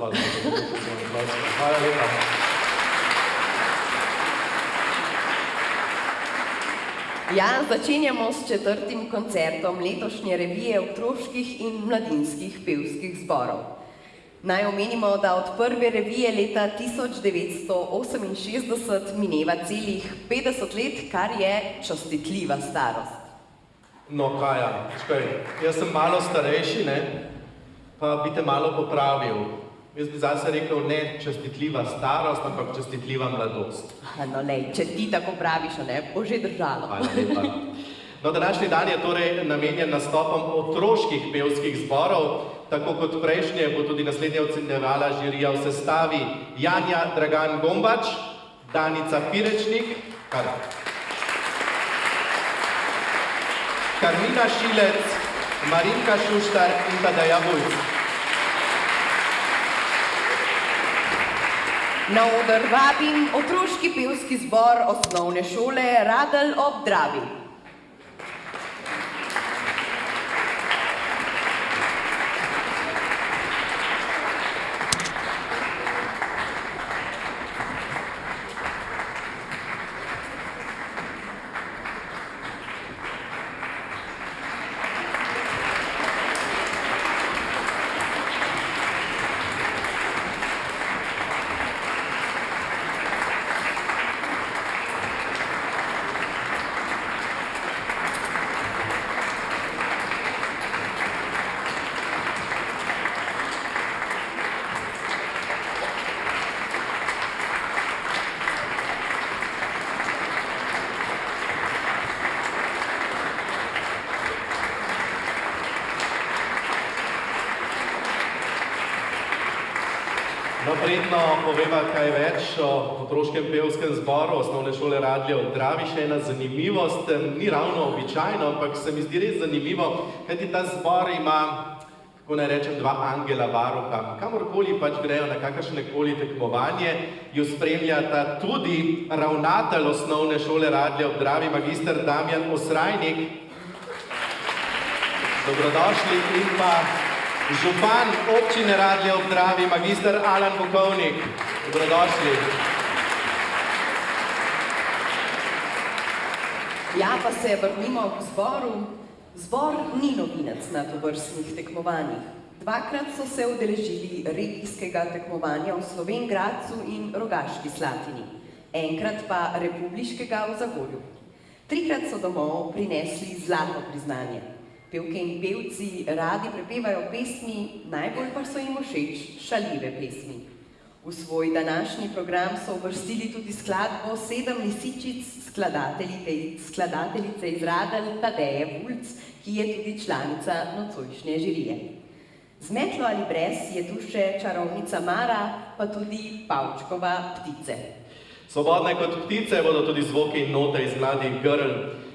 hvala. Hvala lepa. Ja, začenjamo s 4. koncertom letošnje revije otroških in mladinskih pevskih zborov. Naj omenimo, da od prve revije leta 1968 mineva celih 50 let, kar je častitljiva starost. No, Kaja, čakaj, jaz sem malo starejši, ne? Pa bi te malo popravil. Jaz bi zase rekel ne častitljiva starost, ampak častitljiva mladost. No, lej, če ti tako praviš, ne, bo že držalo. Hvala lepa. No, današnji dan je torej namenjen nastopom otroških pevskih zborov, tako kot prejšnje bo tudi naslednje ocenjevala žirija v sestavi Janja Dragan Gombač, Danica Pirečnik, Karmina Šilec, Marinka Šuštar in Tadeja Vujc. Na oder vabim otroški pevski zbor osnovne šole Radelj ob Dravi. No, predno poveva kaj več o otroškem pevskem zboru osnovne šole Radelj ob Dravi. Še ena zanimivost, ni ravno običajno, ampak se mi zdi res zanimivo, kajti ta zbor ima, kako naj rečem, dva angela varuha. Kamorkoli pač grejo na kakršnekoli tekmovanje, jo spremljata tudi ravnatelj osnovne šole Radelj ob Dravi, magister Damjan Osrajnik. Dobrodošli in pa župan občine Radelj ob Dravi, magister Alan Bukovnik. Dobrodošli. Ja, pa se vrnimo k zboru. Zbor ni novinec na tovrstnih tekmovanjih. Dvakrat so se udeležili regijskega tekmovanja v Slovenj Gradcu in Rogaški Slatini, enkrat pa republiškega v Zagorju. Trikrat so domov prinesli zlato priznanje. Pevke in pevci radi prepevajo pesmi, najbolj pa so jim všeč šaljive pesmi. V svoj današnji program so uvrstili tudi skladbo 7 lisičic skladateljice iz Radelj Tadeje Vujc, ki je tudi članica nocojšnje žirije. Z metlo ali brez je tu še čarovnica Mara, pa tudi Pavčkova Ptice. Svobodne kot ptice bodo tudi zvoki in note iz Mladih grl.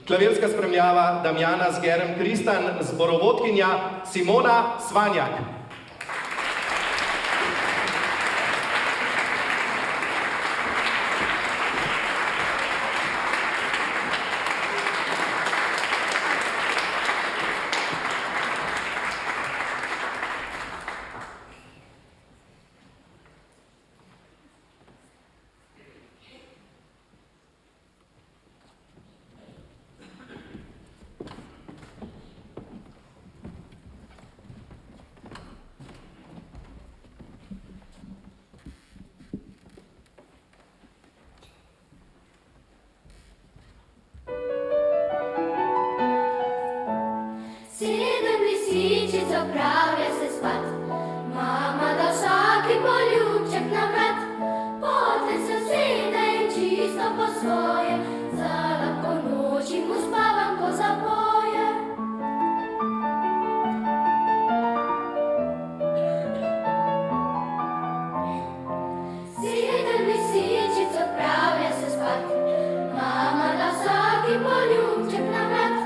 Klavirska spremljava Damjana Zgerem Kristan, zborovodkinja Simona Svanjak. Odpravlja se spat, mama da vsaki poljubček na vrat, potem se usede in čisto po svoje, za lahko noč in uspavam, ko zapoje. Sedem lisičic odpravlja se spat, mama da vsaki poljubček na vrat,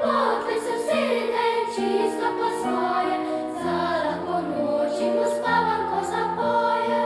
potem se usede in čisto po svoje, za lahko noč in uspavam, ko zapoje.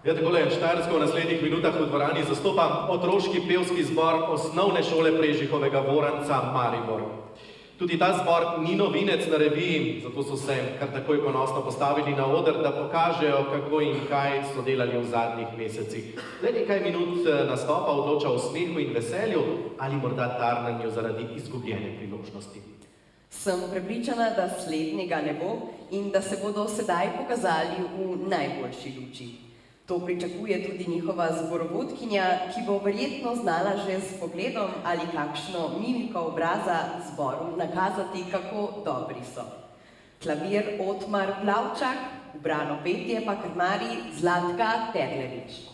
Ja, takole, Štajersko v naslednjih minutah v dvorani zastopa otroški pevski zbor osnovne šole Prežihovega Voranca Maribor. Tudi ta zbor ni novinec na reviji, zato so se kar takoj ponosno postavili na oder, da pokažejo, kako in kaj so delali v zadnjih mesecih. Le nekaj minut nastopa odloča o smehu in veselju ali morda tarnanju zaradi izgubljene priložnosti. Sem prepričana, da slednjega ne bo in da se bodo sedaj pokazali v najboljši luči. To pričakuje tudi njihova zborovodkinja, ki bo verjetno znala že s pogledom ali kakšno mimiko obraza zboru nakazati, kako dobri so. Klavir Otmar Plavčak, ubrano petje pa krmari Zlatka Terlevič.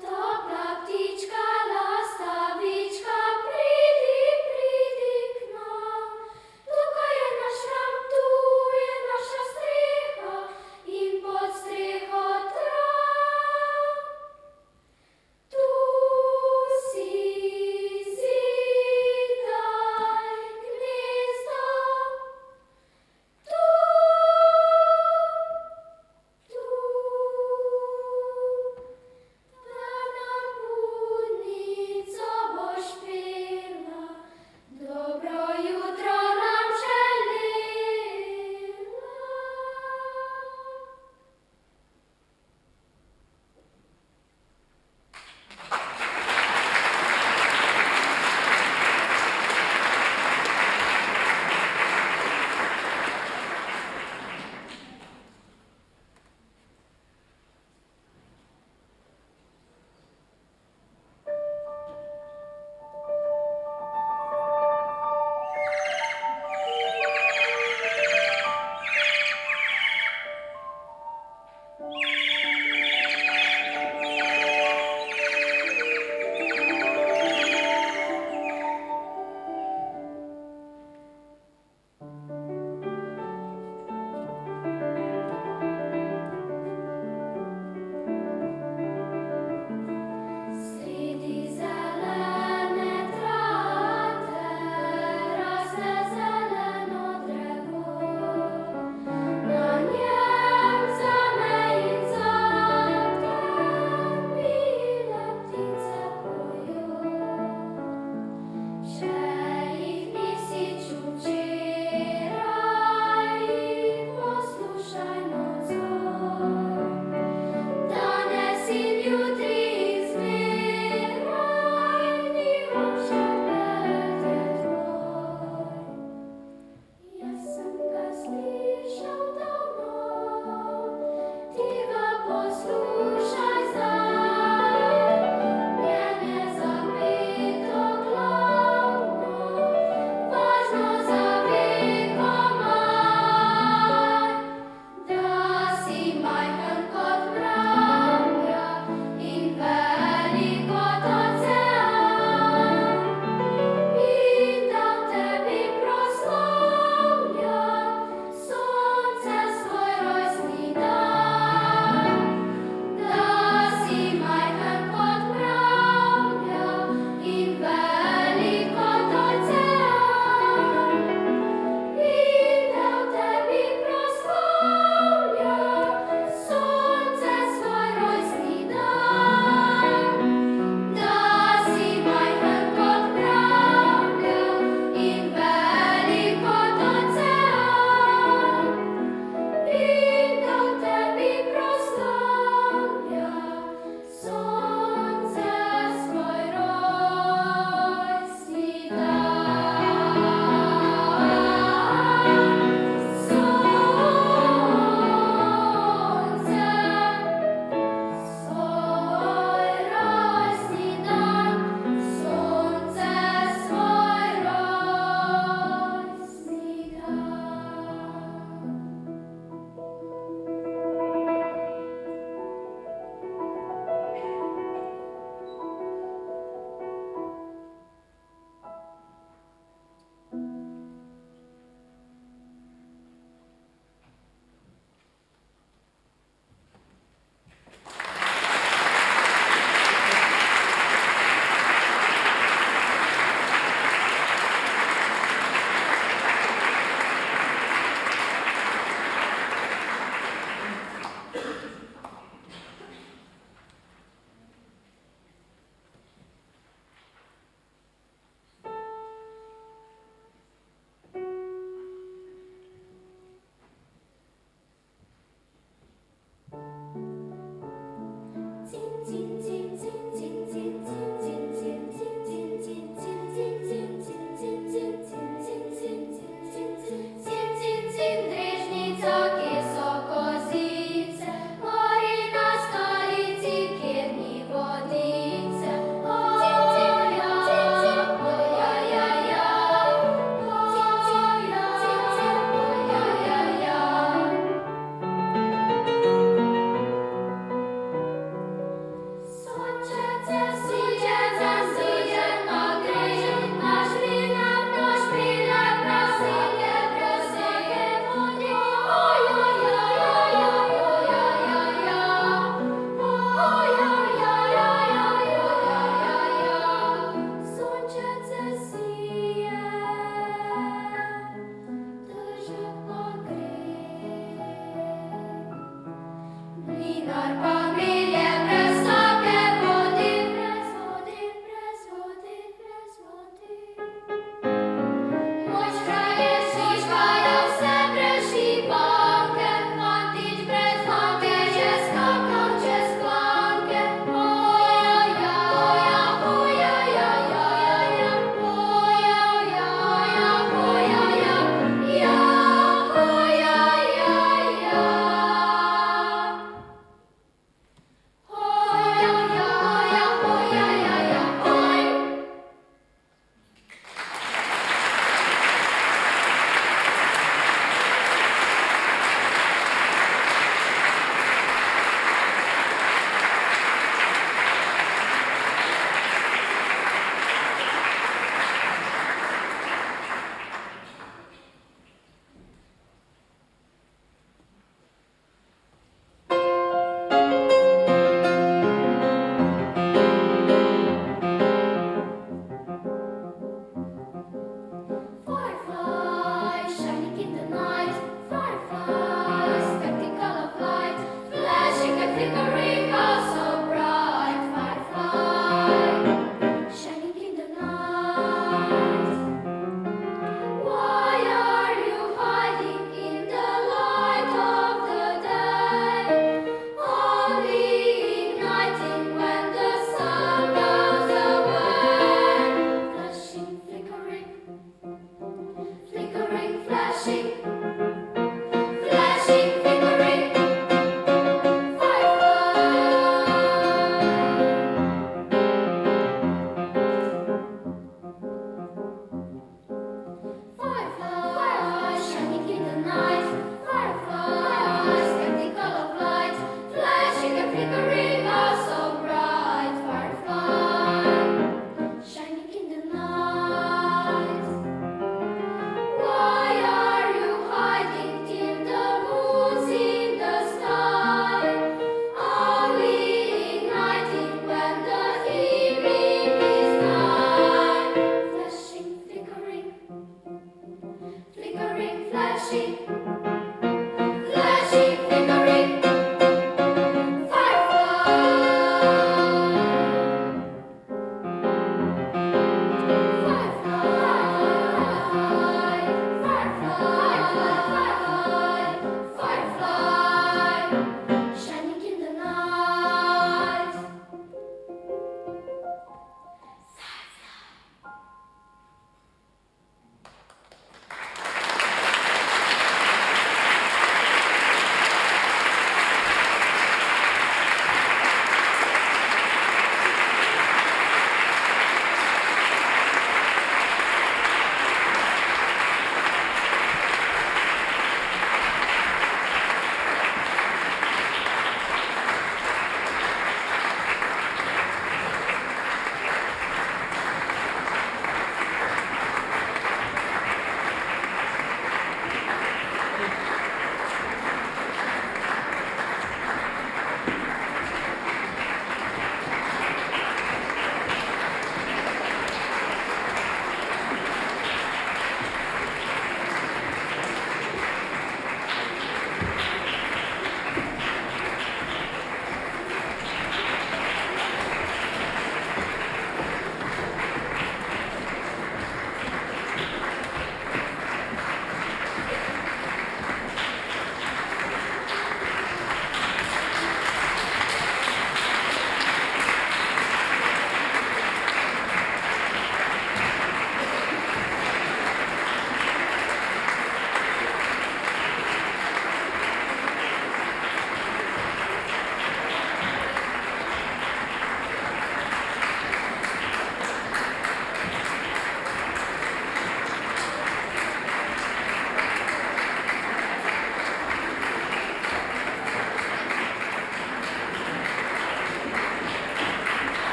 Topla ptička, lastavička, pridi, pridi k nam.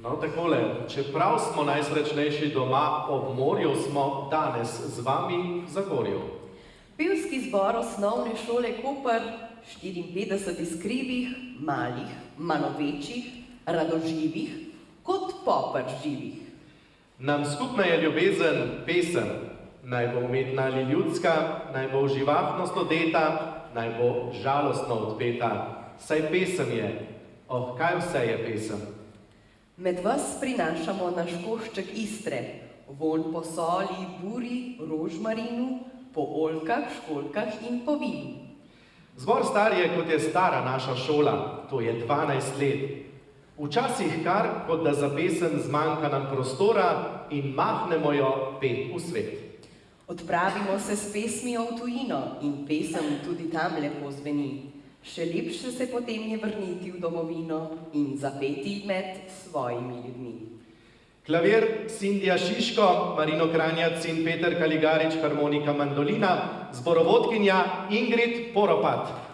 No takole, čeprav smo najsrečnejši doma ob morju, smo danes z vami v Zagorju. Pevski zbor osnovne šole Koper, 54 skrivih, malih, malo večjih, radoživih, kot popr živih. Nam skupna je ljubezen, pesem, naj bo umetna ali ljudska, naj bo živahnost odeta, naj bo žalostno odpeta. Saj pesem je, kaj vse je pesem. Med vas prinašamo naš košček Istre, vonj po soli, buri, rožmarinu, po oljkah, školjkah in po vinu. Zbor star je, kot je stara naša šola, to je 12 let. Včasih kar, kot da za pesem zmanjka nam prostora in mahnemo jo pet v svet. Odpravimo se s pesmijo v tujino in pesem tudi tam lepo zveni. Še lepše se potem je vrniti v domovino in zapeti med svojimi ljudmi. Klavir Sindija Šiško, Marino Kranjac in Peter Kaligarič, harmonika mandolina, zborovodkinja Ingrid Poropat.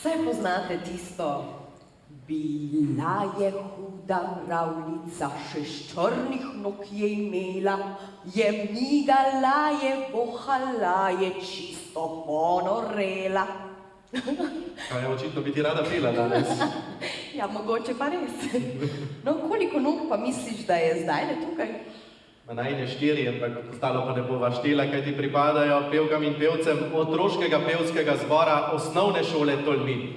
Vse poznate tisto. Bila je huda mravljica, 6 črnih nog je imela, je migala, je vohala, je čisto ponorela. Kaj, očitno bi ti rada pila danes. Ja, mogoče pa res. No, koliko nog pa misliš, da je zdaj tukaj? Najne 4, ampak ostalo pa ne bova štela, kaj ti pripadajo pevkam in pevcem otroškega pevskega zbora osnovne šole Tolmin.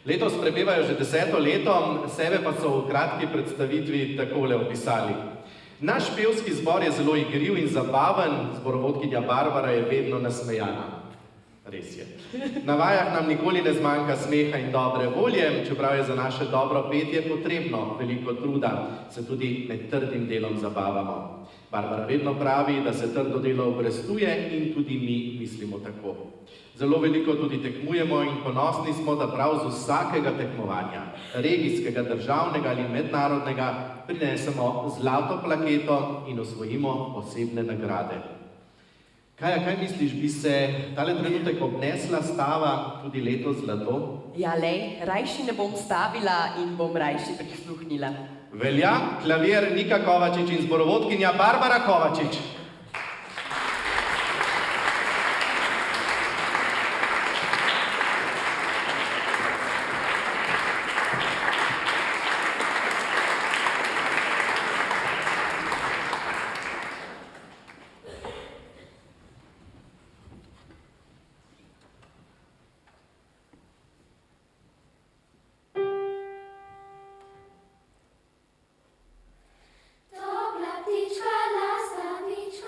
Letos prepevajo že 10. leto, sebe pa so v kratki predstavitvi takole opisali. Naš pevski zbor je zelo igriv in zabaven, zborovodkinja Barbara je vedno nasmejana. Res je. Na vajah nam nikoli ne zmanjka smeha in dobre volje, čeprav je za naše dobro petje potrebno veliko truda, se tudi med trdim delom zabavamo. Barbara vedno pravi, da se trdo delo obrestuje in tudi mi mislimo tako. Zelo veliko tudi tekmujemo in ponosni smo, da prav z vsakega tekmovanja, regijskega, državnega ali mednarodnega, prinesemo zlato plaketo in osvojimo posebne nagrade. Kaj misliš, bi se tale trenutek obnesla stava tudi letos zlato? Ja, lej, rajši ne bom stavila in bom rajši prisluhnila. Velja klavir Nika Kovačič in zborovodkinja Barbara Kovačič. Topla ptička, lasta ptička,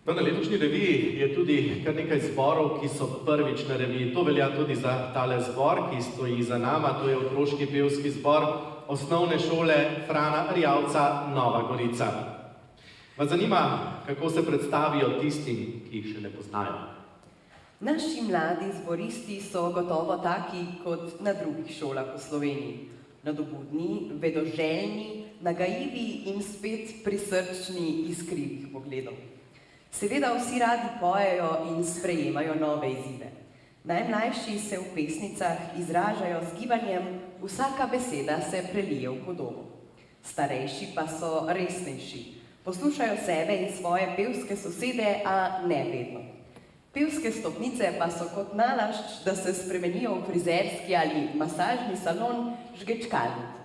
No, na letošnji reviji je tudi kar nekaj zborov, ki so prvič na reviji. To velja tudi za tale zbor, ki stoji za nama. To je otroški pevski zbor Osnovne šole Frana Erjavca Nova Gorica. Vas zanima, kako se predstavijo tistim, ki jih še ne poznajo? Naši mladi zboristi so gotovo taki kot na drugih šolah v Sloveniji. Nadobudni, vedoželjni, nagajivi in spet prisrčni iskrivih pogledov. Seveda vsi radi pojejo in sprejemajo nove izzive. Najmlajši se v pesnicah izražajo z gibanjem, vsaka beseda se prelije v podobo. Starejši pa so resnejši, poslušajo sebe in svoje pevske sosede, a ne vedno. Pevske stopnice pa so kot nalašč, da se spremenijo v frizerski ali masažni salon žgečkalnik.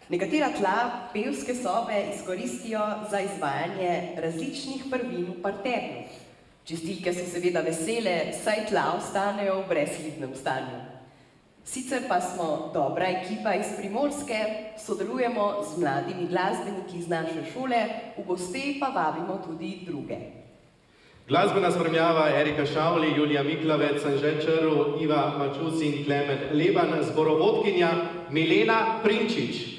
Nekatera tla pevske sobe izkoristijo za izvajanje različnih prvin v parterju. Čistilke so seveda vesele, saj tla ostanejo v brezhibnem stanju. Sicer pa smo dobra ekipa iz Primorske, sodelujemo z mladimi glasbeniki iz naše šole, v goste pa vabimo tudi druge. Glasbena spremljava Erika Šavli, Julija Miklavec, Anže Črv, Iva Mačus in Klemen Leban, zborovodkinja Milena Prinčič.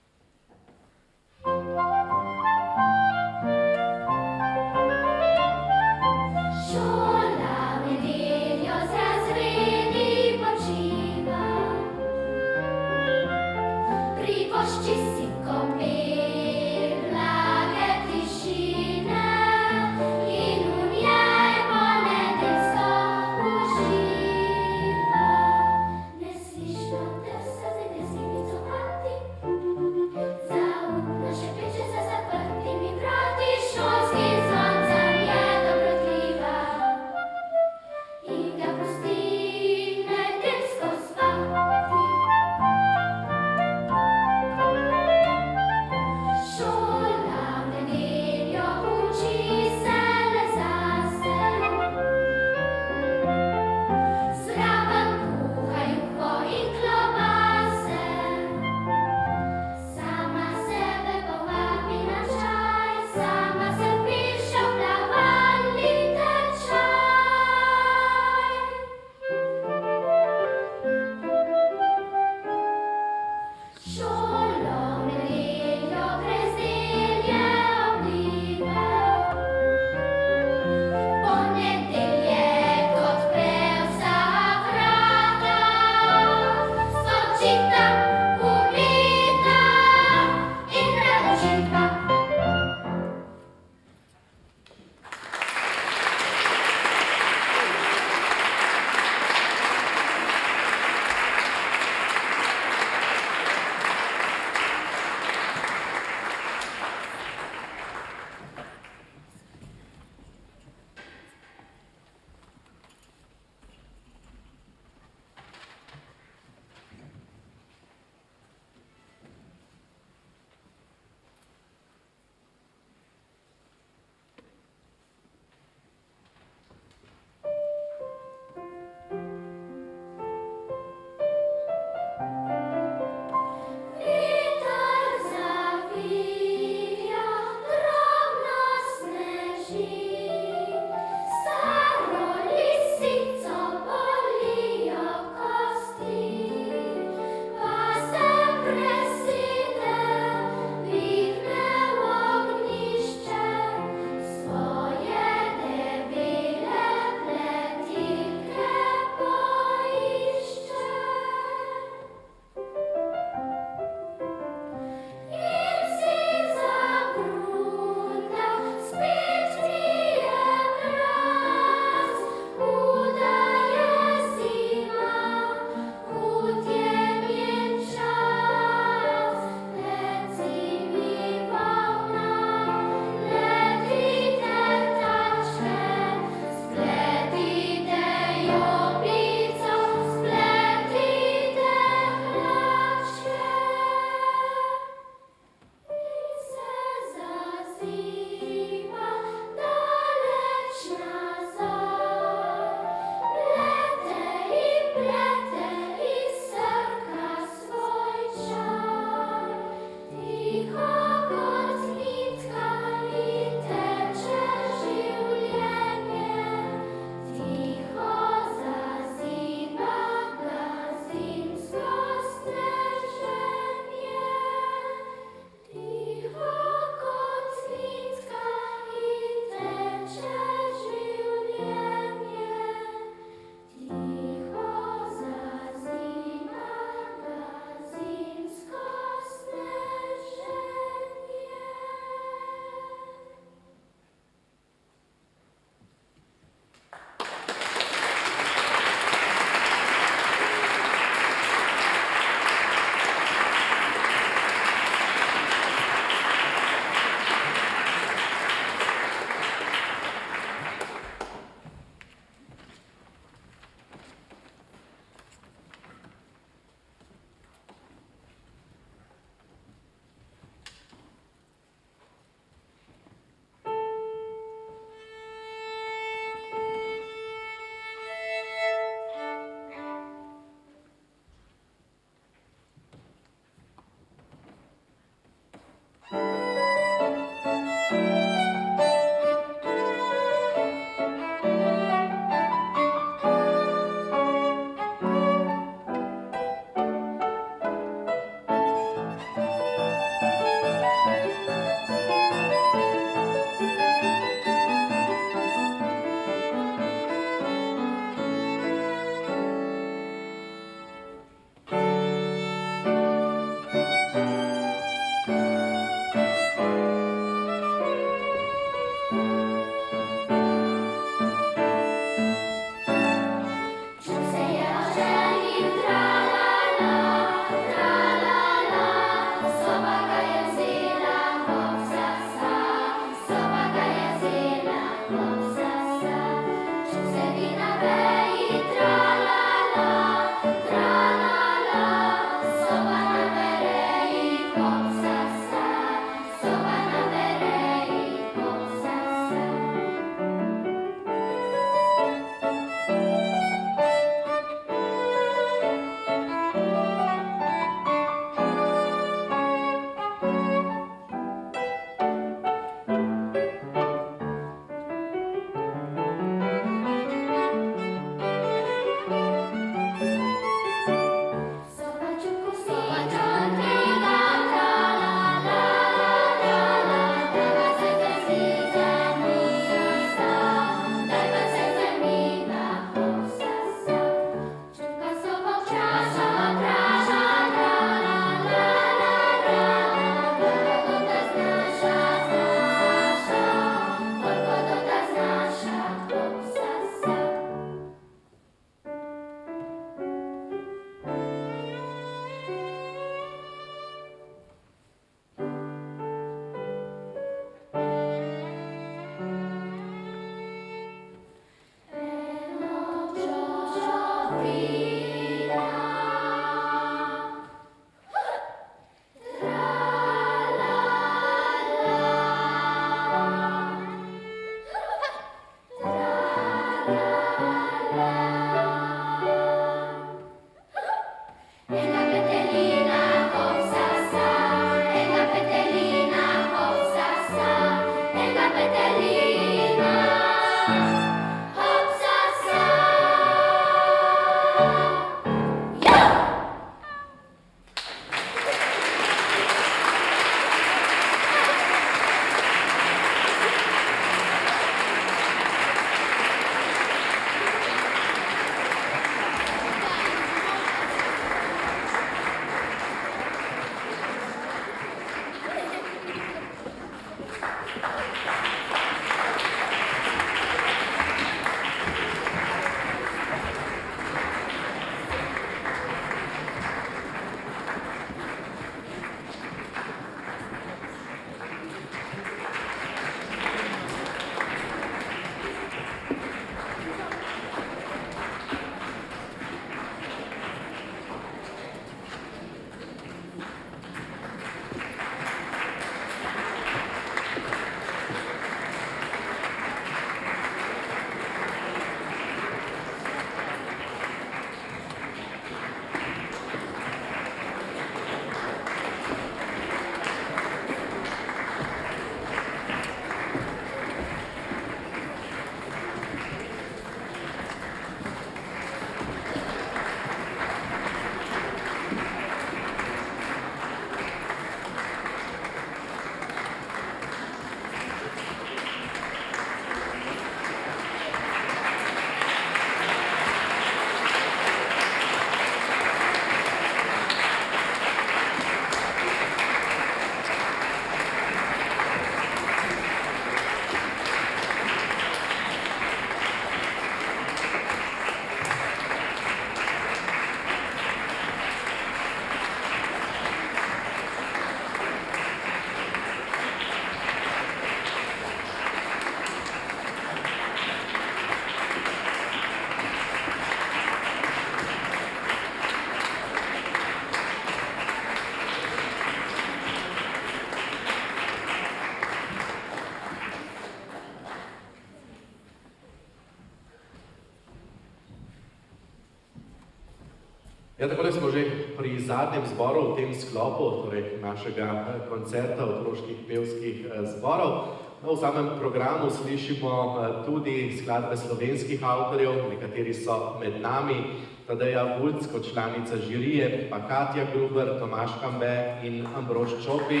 Ja, takole smo že pri zadnjem zboru v tem sklopu, torej našega koncerta otroških pevskih zborov. No, v samem programu slišimo tudi skladbe slovenskih avtorjev, nekateri so med nami, Tadeja Bulc kot članica žirije, pa Katja Gruber, Tomaž Kambe in Ambrož Čopi.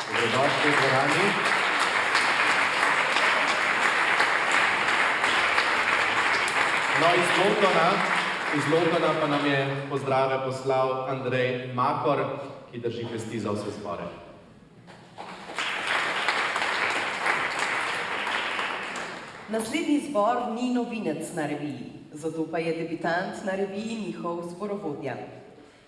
Dobrodošli v dvorani. No, iz Londona pa nam je pozdrave poslal Andrej Makor, ki drži pesti za vse zbore. Naslednji zbor ni novinec na reviji, zato pa je debitant na reviji njihov zborovodja.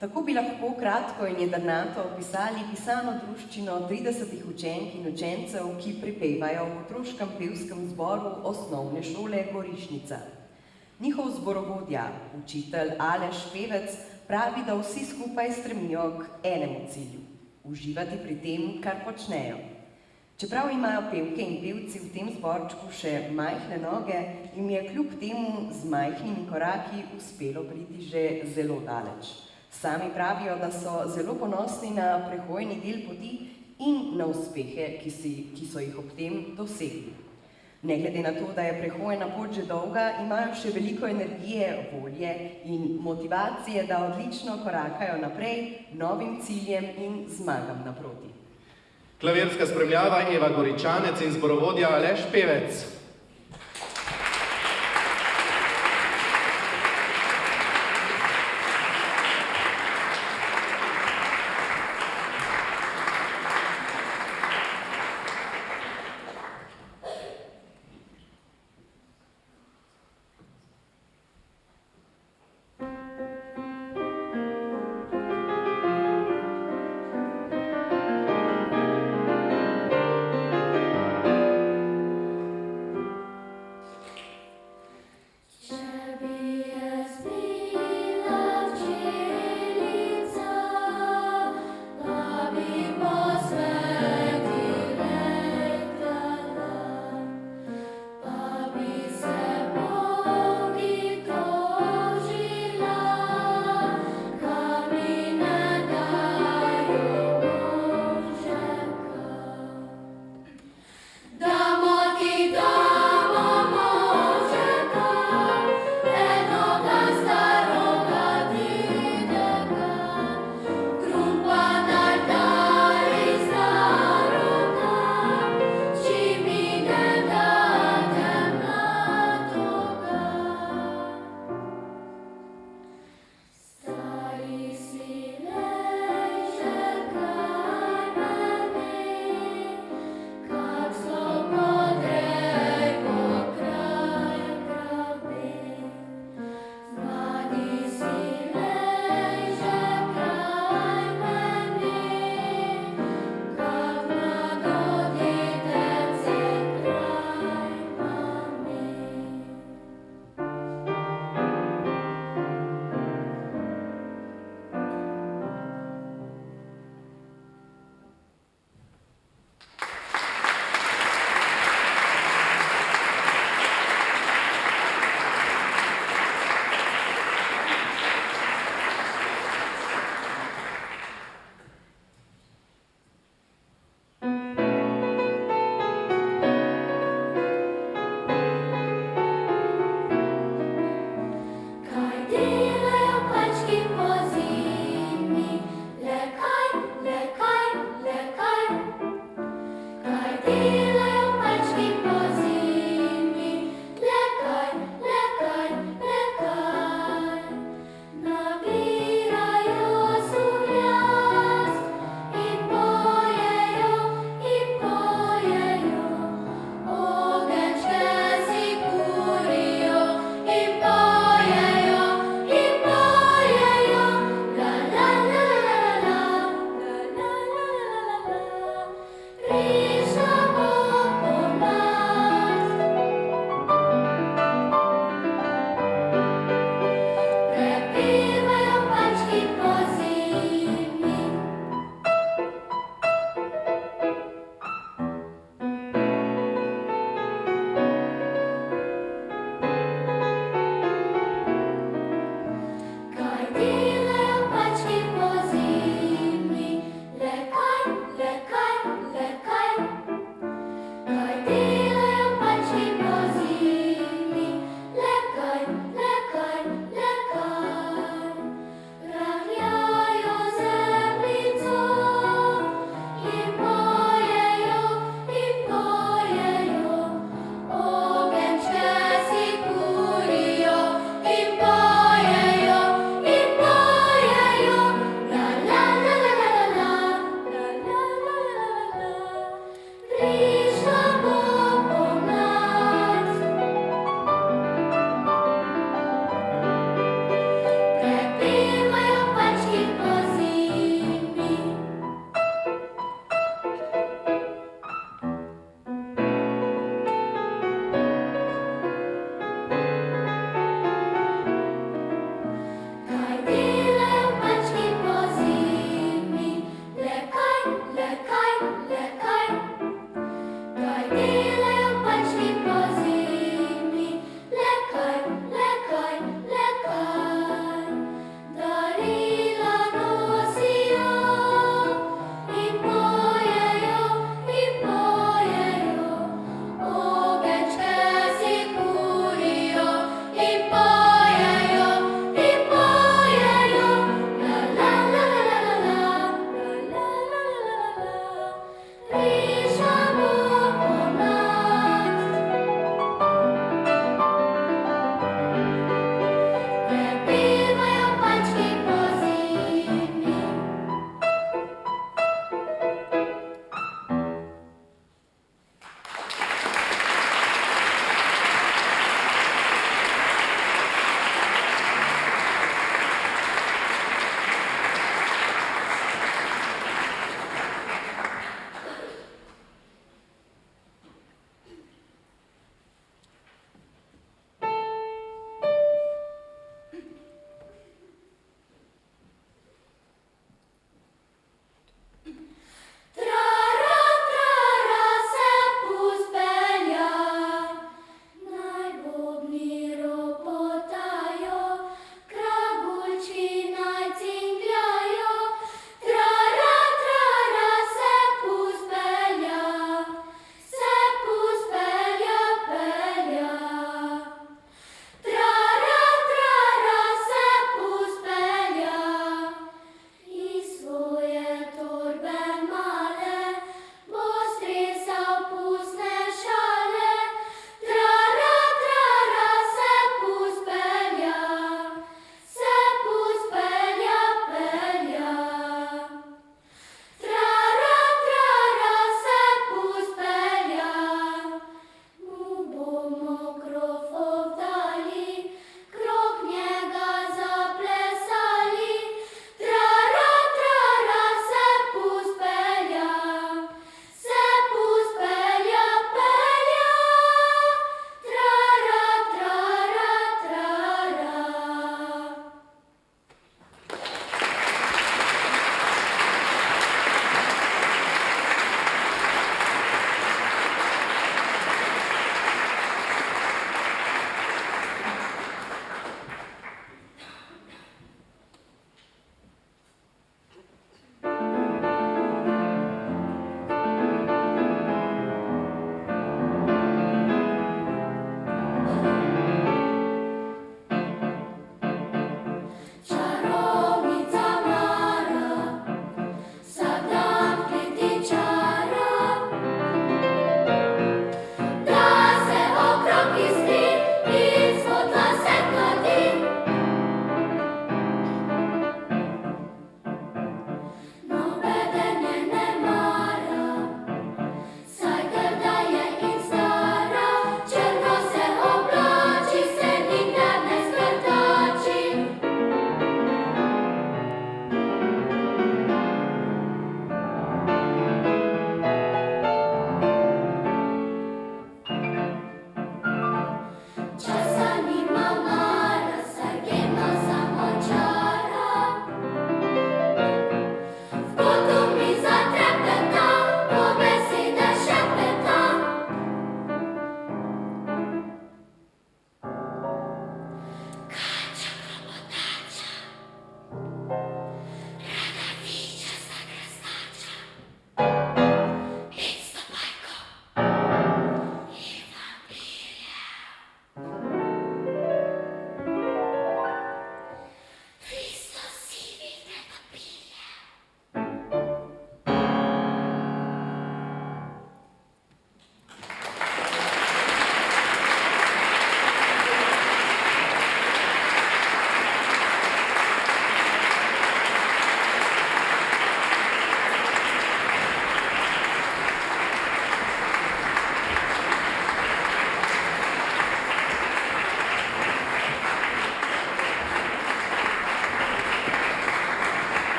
Tako bi lahko kratko in jedrnato opisali pisano druščino 30 učenk in učencev, ki prepevajo v otroškem pevskem zboru osnovne šole Gorišnica. Njihov zborovodja, učitelj Aleš Pevec, pravi, da vsi skupaj stremijo k enemu cilju – uživati pri tem, kar počnejo. Čeprav imajo pevke in pevci v tem zborčku še majhne noge, jim je kljub temu z majhnimi koraki uspelo priti že zelo daleč. Sami pravijo, da so zelo ponosni na prehojni del poti in na uspehe, ki so jih ob tem dosegli. Ne glede na to, da je prehojena pot že dolga, imajo še veliko energije, volje in motivacije, da odlično korakajo naprej, novim ciljem in zmagam naproti. Klavirska spremljava Eva Goričanec in zborovodja Aleš Pevec.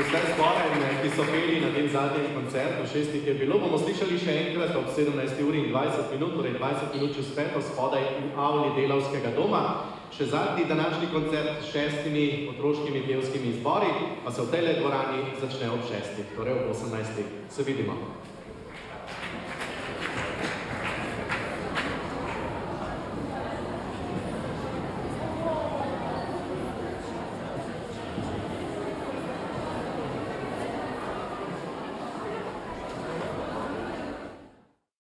vse zbore, ki so peli na tem zadnjem koncertu, 6 jih je bilo, bomo slišali še enkrat ob 17:20, torej 20 minut čez 5 spodaj v avli Delavskega doma. Še zadnji današnji koncert s 6 otroškimi pevskimi zbori, pa se v tej dvorani začne ob 6, torej ob 18. Se vidimo.